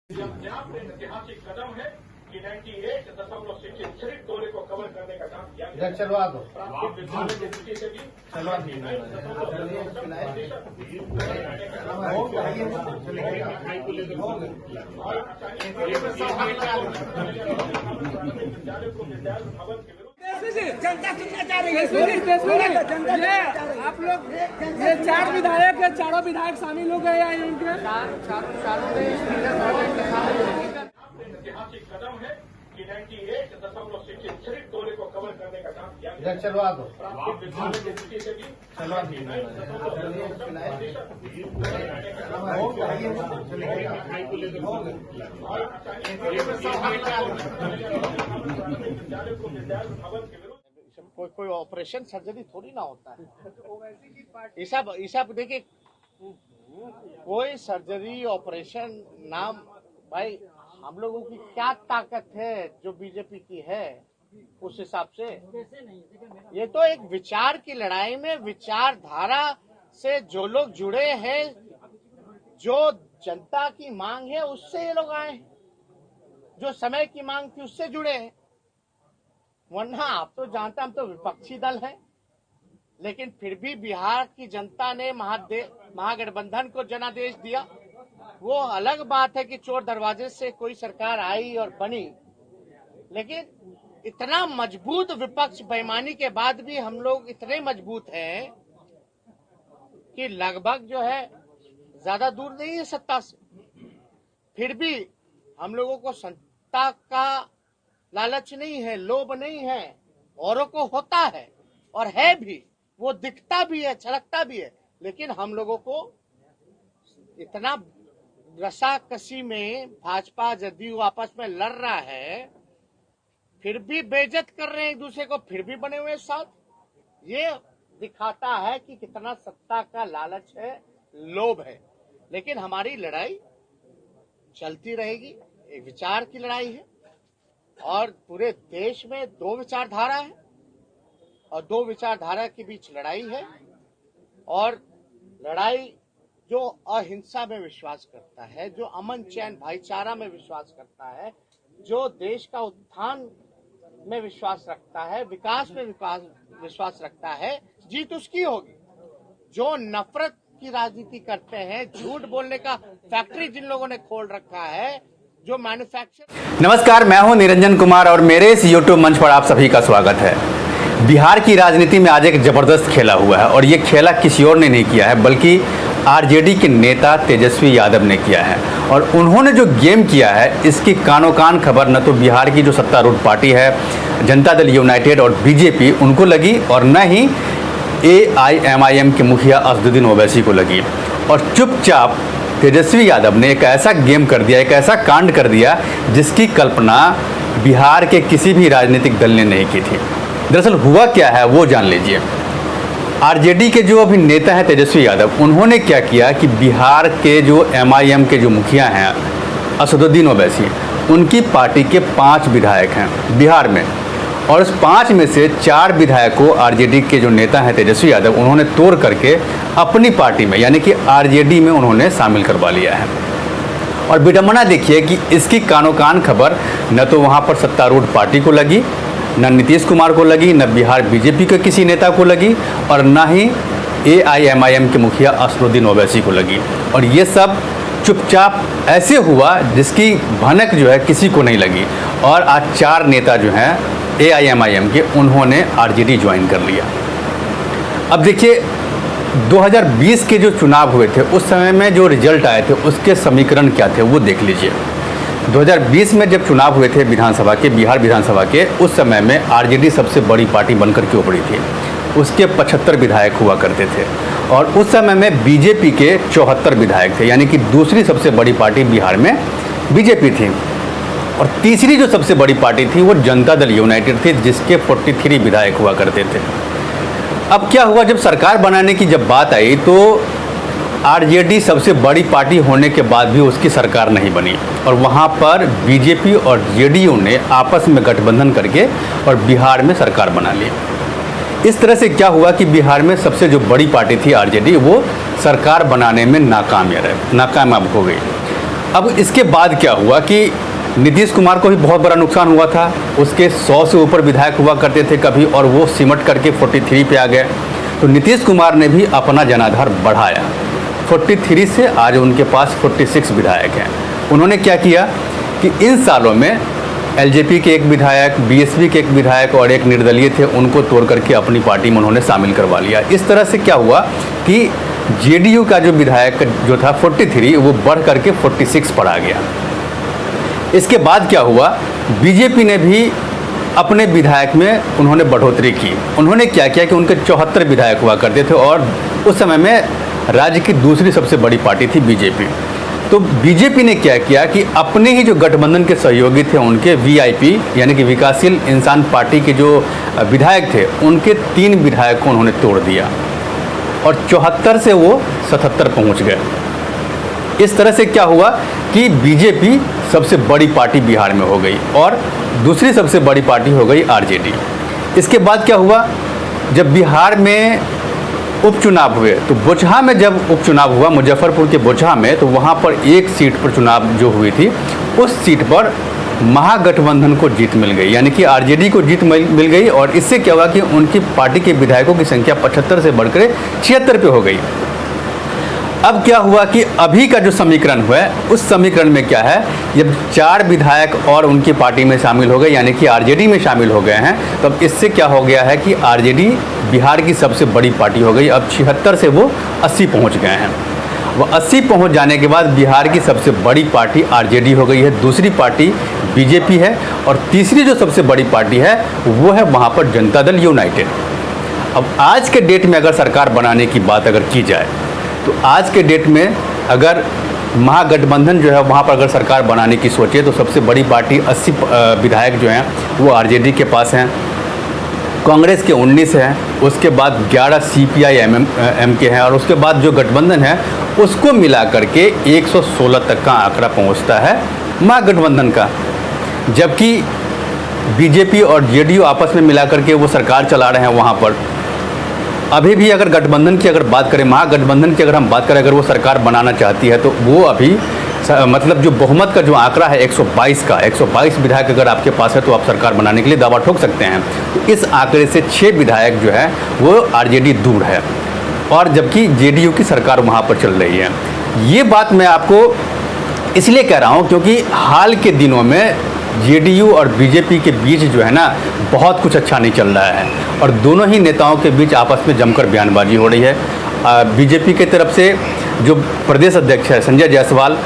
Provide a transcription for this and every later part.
पंजाब में ऐतिहासिक कदम है कि 98.66 दौरे को कवर करने का काम किया गया। चलवा दो प्राथमिक विद्यालय की दृष्टि से भी विद्यालय को विद्यालय भवन के विरुद्ध जनता सुनना चाह रही है। आप लोग ये 4 विधायक है, चारों विधायक शामिल हो गए हैं इनके ऐतिहासिक कदम है कि 98.66 दौरे को कवर करने का काम किया गया। चलवा दो प्राथमिक विद्यालय की दृष्टि से भी विद्यालय को विद्यालय भवन के विरुद्ध कोई ऑपरेशन सर्जरी थोड़ी ना होता है। ये सब देखिए, कोई सर्जरी ऑपरेशन नाम, भाई हम लोगों की क्या ताकत है जो बीजेपी की है, उस हिसाब से ये तो एक विचार की लड़ाई में विचारधारा से जो लोग जुड़े हैं, जो जनता की मांग है उससे ये लोग आए हैं, जो समय की मांग थी उससे जुड़े हैं। वरना आप तो जानते, हम तो विपक्षी दल हैं, लेकिन फिर भी बिहार की जनता ने महागठबंधन को जनादेश दिया। वो अलग बात है कि चोर दरवाजे से कोई सरकार आई और बनी, लेकिन इतना मजबूत विपक्ष बेईमानी के बाद भी हम लोग इतने मजबूत हैं कि लगभग जो है ज्यादा दूर नहीं है सत्ता से। फिर भी हम लोगों को सत्ता का लालच नहीं है, लोभ नहीं है, औरों को होता है और है भी, वो दिखता भी है, छलकता भी है, लेकिन हम लोगों को इतना रसाकसी में भाजपा जदयू आपस में लड़ रहा है, फिर भी बेइज्जत कर रहे हैं एक दूसरे को, फिर भी बने हुए साथ। ये दिखाता है कि कितना सत्ता का लालच है, लोभ है। लेकिन हमारी लड़ाई चलती रहेगी, एक विचार की लड़ाई है और पूरे देश में 2 विचारधारा है और 2 विचारधारा के बीच लड़ाई है। और लड़ाई जो अहिंसा में विश्वास करता है, जो अमन चैन भाईचारा में विश्वास करता है, जो देश का उत्थान में विश्वास रखता है, विकास में विश्वास रखता है, जीत उसकी होगी। जो नफरत की राजनीति करते हैं, झूठ बोलने का फैक्ट्री जिन लोगों ने खोल रखा है, जो मैन्युफैक्चर। नमस्कार, मैं हूं निरंजन कुमार और मेरे इस यूट्यूब मंच पर आप सभी का स्वागत है। बिहार की राजनीति में आज एक जबरदस्त खेला हुआ है और ये खेला किसी और ने नहीं किया है, बल्कि आरजेडी के नेता तेजस्वी यादव ने किया है। और उन्होंने जो गेम किया है, इसकी कानो कान खबर न तो बिहार की जो सत्तारूढ़ पार्टी है जनता दल यूनाइटेड और बीजेपी उनको लगी, और न ही AIMIM के मुखिया असदुद्दीन ओवैसी को लगी। और चुपचाप तेजस्वी यादव ने एक ऐसा गेम कर दिया, एक ऐसा कांड कर दिया जिसकी कल्पना बिहार के किसी भी राजनीतिक दल ने नहीं की थी। दरअसल हुआ क्या है वो जान लीजिए। आरजेडी के जो अभी नेता हैं तेजस्वी यादव, उन्होंने क्या किया कि बिहार के जो MIM के जो मुखिया हैं असदुद्दीन ओवैसी, उनकी पार्टी के 5 विधायक हैं बिहार में, और उस 5 में से 4 विधायकों आरजेडी के जो नेता हैं तेजस्वी यादव, उन्होंने तोड़ करके अपनी पार्टी में यानी कि आरजेडी में उन्होंने शामिल करवा लिया है। और विडंबना देखिए कि इसकी कानो कान खबर न तो वहाँ पर सत्तारूढ़ पार्टी को लगी, न नीतीश कुमार को लगी, न बिहार बीजेपी के किसी नेता को लगी, और न ही AIMIM के मुखिया असदुद्दीन ओवैसी को लगी। और ये सब चुपचाप ऐसे हुआ जिसकी भनक जो है किसी को नहीं लगी। और आज 4 नेता जो हैं AIMIM के, उन्होंने आरजेडी ज्वाइन कर लिया। अब देखिए 2020 के जो चुनाव हुए थे, उस समय में जो रिजल्ट आए थे उसके समीकरण क्या थे वो देख लीजिए। 2020 में जब चुनाव हुए थे विधानसभा के, बिहार विधानसभा के, उस समय में आरजेडी सबसे बड़ी पार्टी बनकर के उभरी थी। उसके 75 विधायक हुआ करते थे और उस समय में बीजेपी के 74 विधायक थे, यानी कि दूसरी सबसे बड़ी पार्टी बिहार में बीजेपी थी। और तीसरी जो सबसे बड़ी पार्टी थी वो जनता दल यूनाइटेड थी, जिसके 43 विधायक हुआ करते थे। अब क्या हुआ, जब सरकार बनाने की जब बात आई तो आरजेडी सबसे बड़ी पार्टी होने के बाद भी उसकी सरकार नहीं बनी, और वहाँ पर बीजेपी और जेडीयू ने आपस में गठबंधन करके और बिहार में सरकार बना ली। इस तरह से क्या हुआ कि बिहार में सबसे जो बड़ी पार्टी थी आरजेडी, वो सरकार बनाने में नाकामयाब हो गई। अब इसके बाद क्या हुआ कि नीतीश कुमार को भी बहुत बड़ा नुकसान हुआ था। उसके 100 से ऊपर विधायक हुआ करते थे कभी, और वो सिमट करके 43 पे आ गए। तो नीतीश कुमार ने भी अपना जनाधार बढ़ाया, 43 से आज उनके पास 46 विधायक हैं। उन्होंने क्या किया कि इन सालों में एलजेपी के एक विधायक, बीएसपी के एक विधायक और एक निर्दलीय थे, उनको तोड़ करके अपनी पार्टी में उन्होंने शामिल करवा लिया। इस तरह से क्या हुआ कि जेडीयू का जो विधायक जो था 43, वो बढ़ करके 46 पर आ गया। इसके बाद क्या हुआ, बीजेपी ने भी अपने विधायक में उन्होंने बढ़ोतरी की। उन्होंने क्या किया कि उनके 74 विधायक हुआ करते थे, और उस समय में राज्य की दूसरी सबसे बड़ी पार्टी थी बीजेपी। तो बीजेपी ने क्या किया कि अपने ही जो गठबंधन के सहयोगी थे, उनके वीआईपी यानी कि विकासशील इंसान पार्टी के जो विधायक थे, उनके 3 विधायक को उन्होंने तोड़ दिया और 74 से वो 77 पहुंच गए। इस तरह से क्या हुआ कि बीजेपी सबसे बड़ी पार्टी बिहार में हो गई और दूसरी सबसे बड़ी पार्टी हो गई आरजेडी। इसके बाद क्या हुआ, जब बिहार में उपचुनाव हुए तो बोचहा में जब उपचुनाव हुआ, मुजफ्फरपुर के बोचहा में, तो वहाँ पर एक सीट पर चुनाव जो हुई थी, उस सीट पर महागठबंधन को जीत मिल गई, यानी कि आरजेडी को जीत मिल गई। और इससे क्या हुआ कि उनकी पार्टी के विधायकों की संख्या 75 से बढ़कर 76 पे हो गई। अब क्या हुआ कि अभी का जो समीकरण हुआ है, उस समीकरण में क्या है, जब 4 विधायक और उनकी पार्टी में शामिल हो गए, यानी कि आरजेडी में शामिल हो गए हैं, तब इससे क्या हो गया है कि आरजेडी बिहार की सबसे बड़ी पार्टी हो गई। अब 76 से वो 80 पहुंच गए हैं। वो 80 पहुंच जाने के बाद बिहार की सबसे बड़ी पार्टी आरजेडी हो गई है, दूसरी पार्टी बीजेपी है, और तीसरी जो सबसे बड़ी पार्टी है वो है वहाँ पर जनता दल यूनाइटेड। अब आज के डेट में अगर सरकार बनाने की बात अगर की जाए, तो आज के डेट में अगर महागठबंधन जो है वहाँ पर अगर सरकार बनाने की सोचे, तो सबसे बड़ी पार्टी 80 विधायक जो हैं वो आरजेडी के पास हैं, कांग्रेस के 19 हैं, उसके बाद 11 सीपीआई एम के हैं, और उसके बाद जो गठबंधन है उसको मिला करके 116 तक का आंकड़ा पहुँचता है महागठबंधन का। जबकि बीजेपी और जेडीयू आपस में मिला करके वो सरकार चला रहे हैं वहाँ पर। अभी भी अगर गठबंधन की अगर बात करें, महागठबंधन की अगर हम बात करें, अगर वो सरकार बनाना चाहती है, तो वो अभी मतलब जो बहुमत का जो आंकड़ा है 122 का, 122 विधायक अगर आपके पास है तो आप सरकार बनाने के लिए दावा ठोक सकते हैं। तो इस आंकड़े से 6 विधायक जो है वो आरजेडी दूर है, और जबकि जेडीयू की सरकार वहाँ पर चल रही है। ये बात मैं आपको इसलिए कह रहा हूँ क्योंकि हाल के दिनों में जेडीयू और बीजेपी के बीच जो है ना, बहुत कुछ अच्छा नहीं चल रहा है, और दोनों ही नेताओं के बीच आपस में जमकर बयानबाजी हो रही है। बीजेपी के तरफ से जो प्रदेश अध्यक्ष है संजय जायसवाल,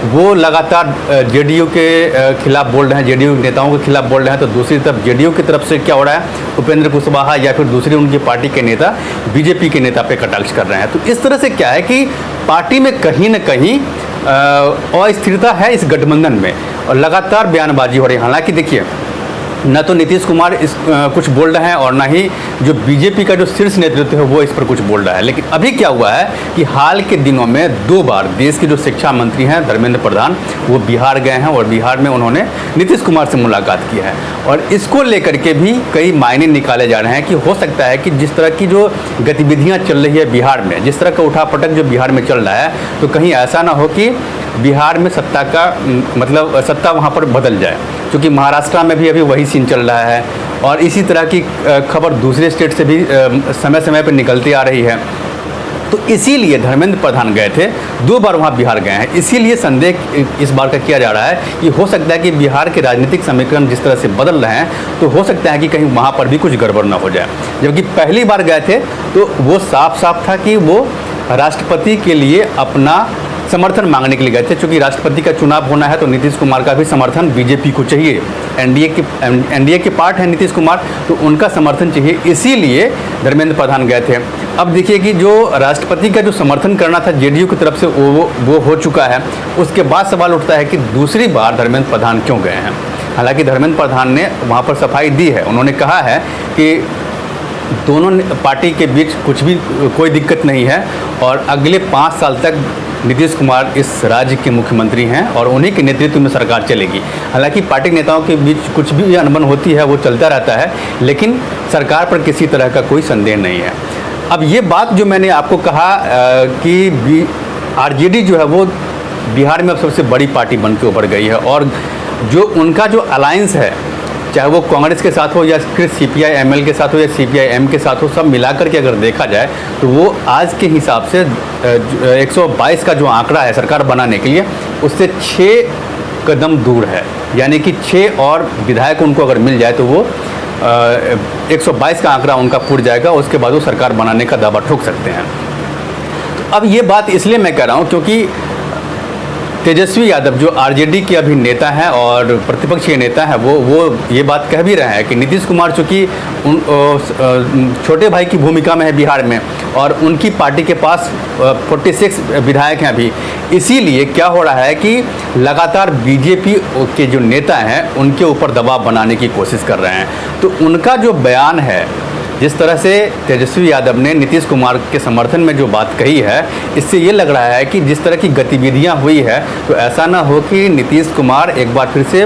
वो लगातार जेडीयू के खिलाफ बोल रहे हैं, जेडीयू नेताओं के खिलाफ बोल रहे हैं। तो दूसरी तरफ जेडीयू की तरफ से क्या हो रहा है, उपेंद्र कुशवाहा या फिर दूसरी उनकी पार्टी के नेता बीजेपी के नेता पे कटाक्ष कर रहे हैं। तो इस तरह से क्या है कि पार्टी में कहीं न कहीं अस्थिरता है इस गठबंधन में, और लगातार बयानबाजी हो रही है। हालांकि देखिए, न तो नीतीश कुमार कुछ बोल रहे हैं, और ना ही जो बीजेपी का जो शीर्ष नेतृत्व है वो इस पर कुछ बोल रहा है। लेकिन अभी क्या हुआ है कि हाल के दिनों में 2 बार देश के जो शिक्षा मंत्री हैं धर्मेंद्र प्रधान, वो बिहार गए हैं, और बिहार में उन्होंने नीतीश कुमार से मुलाकात की है। और इसको लेकर के भी कई मायने निकाले जा रहे हैं कि हो सकता है कि जिस तरह की जो गतिविधियाँ चल रही है बिहार में, जिस तरह का उठापटक जो बिहार में चल रहा है, तो कहीं ऐसा ना हो कि बिहार में सत्ता का मतलब सत्ता वहाँ पर बदल जाए, क्योंकि महाराष्ट्र में भी अभी वही सीन चल रहा है, और इसी तरह की खबर दूसरे स्टेट से भी समय समय पर निकलती आ रही है। तो इसीलिए धर्मेंद्र प्रधान गए थे, 2 बार वहाँ बिहार गए हैं। इसीलिए संदेह इस बार का किया जा रहा है कि हो सकता है कि बिहार के राजनीतिक समीकरण जिस तरह से बदल रहे हैं, तो हो सकता है कि कहीं वहाँ पर भी कुछ गड़बड़ ना हो जाए। जबकि पहली बार गए थे तो वो साफ साफ था कि वो राष्ट्रपति के लिए अपना समर्थन मांगने के लिए गए थे, क्योंकि राष्ट्रपति का चुनाव होना है तो नीतीश कुमार का भी समर्थन बीजेपी को चाहिए। एनडीए के पार्ट है नीतीश कुमार, तो उनका समर्थन चाहिए, इसीलिए धर्मेंद्र प्रधान गए थे। अब देखिए कि जो राष्ट्रपति का जो समर्थन करना था जेडीयू की तरफ से वो हो चुका है। उसके बाद सवाल उठता है कि दूसरी बार धर्मेंद्र प्रधान क्यों गए हैं। हालांकि धर्मेंद्र प्रधान ने वहाँ पर सफाई दी है, उन्होंने कहा है कि दोनों पार्टी के बीच कुछ भी कोई दिक्कत नहीं है, और अगले 5 साल तक नीतीश कुमार इस राज्य के मुख्यमंत्री हैं और उन्हीं के नेतृत्व में सरकार चलेगी। हालांकि पार्टी नेताओं के बीच कुछ भी अनबन होती है, वो चलता रहता है, लेकिन सरकार पर किसी तरह का कोई संदेह नहीं है। अब ये बात जो मैंने आपको कहा कि आरजेडी जो है वो बिहार में अब सबसे बड़ी पार्टी बन के उभर गई है। और जो उनका जो अलायंस है, चाहे वो कांग्रेस के साथ हो या फिर CPI-ML के साथ हो या CPI-M के साथ हो, सब मिलाकर के अगर देखा जाए तो वो आज के हिसाब से 122 का जो आंकड़ा है सरकार बनाने के लिए, उससे 6 कदम दूर है। यानी कि 6 और विधायक उनको अगर मिल जाए तो वो 122 का आंकड़ा उनका पूर जाएगा, उसके बाद वो सरकार बनाने का दावा ठोक सकते हैं। तो अब ये बात इसलिए मैं कह रहा हूँ क्योंकि तेजस्वी यादव जो RJD के अभी नेता हैं और प्रतिपक्षीय नेता हैं, वो ये बात कह भी रहे हैं कि नीतीश कुमार चूँकि छोटे भाई की भूमिका में है बिहार में और उनकी पार्टी के पास 46 विधायक हैं अभी, इसीलिए क्या हो रहा है कि लगातार BJP के जो नेता हैं उनके ऊपर दबाव बनाने की कोशिश कर रहे हैं। तो उनका जो बयान है, जिस तरह से तेजस्वी यादव ने नीतीश कुमार के समर्थन में जो बात कही है, इससे ये लग रहा है कि जिस तरह की गतिविधियां हुई है तो ऐसा ना हो कि नीतीश कुमार एक बार फिर से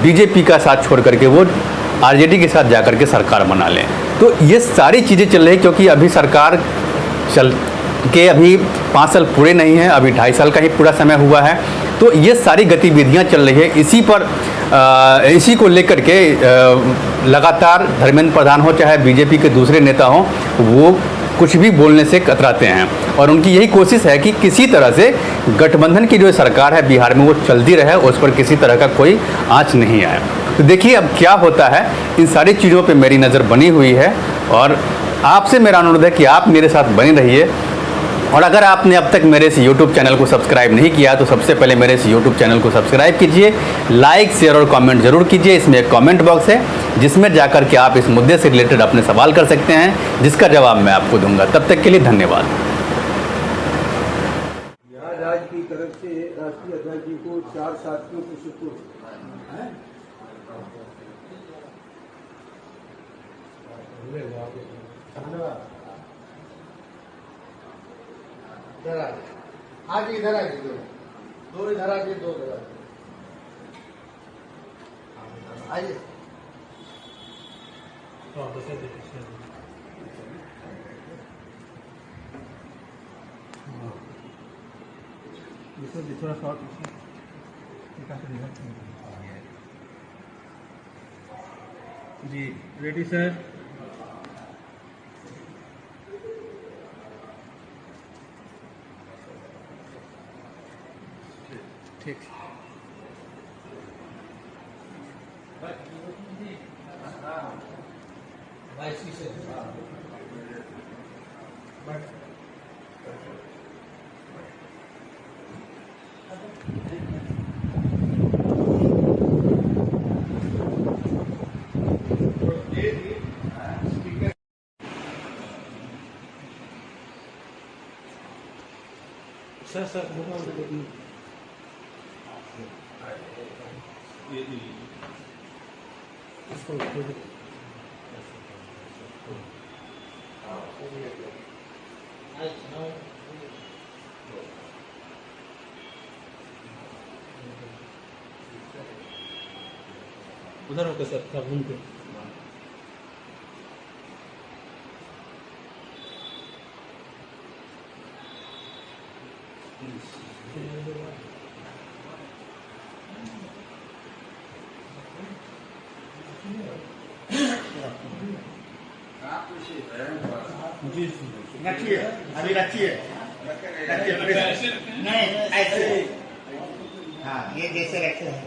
BJP का साथ छोड़ करके वो RJD के साथ जाकर के सरकार बना लें। तो ये सारी चीज़ें चल रही, क्योंकि अभी सरकार चल के अभी 5 साल पूरे नहीं हैं, अभी 2.5 साल का ही पूरा समय हुआ है। तो ये सारी गतिविधियां चल रही है, इसी को लेकर के लगातार धर्मेंद्र प्रधान हो चाहे BJP के दूसरे नेता हों, वो कुछ भी बोलने से कतराते हैं और उनकी यही कोशिश है कि किसी तरह से गठबंधन की जो सरकार है बिहार में वो चलती रहे, उस पर किसी तरह का कोई आँच नहीं आए। तो देखिए अब क्या होता है, इन सारी चीज़ों पे मेरी नज़र बनी हुई है और आपसे मेरा अनुरोध है कि आप मेरे साथ बने रहिए। और अगर आपने अब तक मेरे इस YouTube चैनल को सब्सक्राइब नहीं किया तो सबसे पहले मेरे इस YouTube चैनल को सब्सक्राइब कीजिए, लाइक शेयर और कमेंट जरूर कीजिए। इसमें एक कमेंट बॉक्स है जिसमें जाकर के आप इस मुद्दे से रिलेटेड अपने सवाल कर सकते हैं, जिसका जवाब मैं आपको दूंगा। तब तक के लिए धन्यवाद। बिहार राज्य की तरफ से राष्ट्रीय अध्यक्ष जी को 4 साथियों को सुपुर्द आज इधर आ जाइए, 2 इधर आ जाइए, 2 इधर आइए। थोड़ा शॉर्ट जी, रेडी सर। ठीक। सर उधर होकर सर घूम के रखिए, अभी रखिए, नहीं ऐसे, हाँ ये जैसे रखे हैं।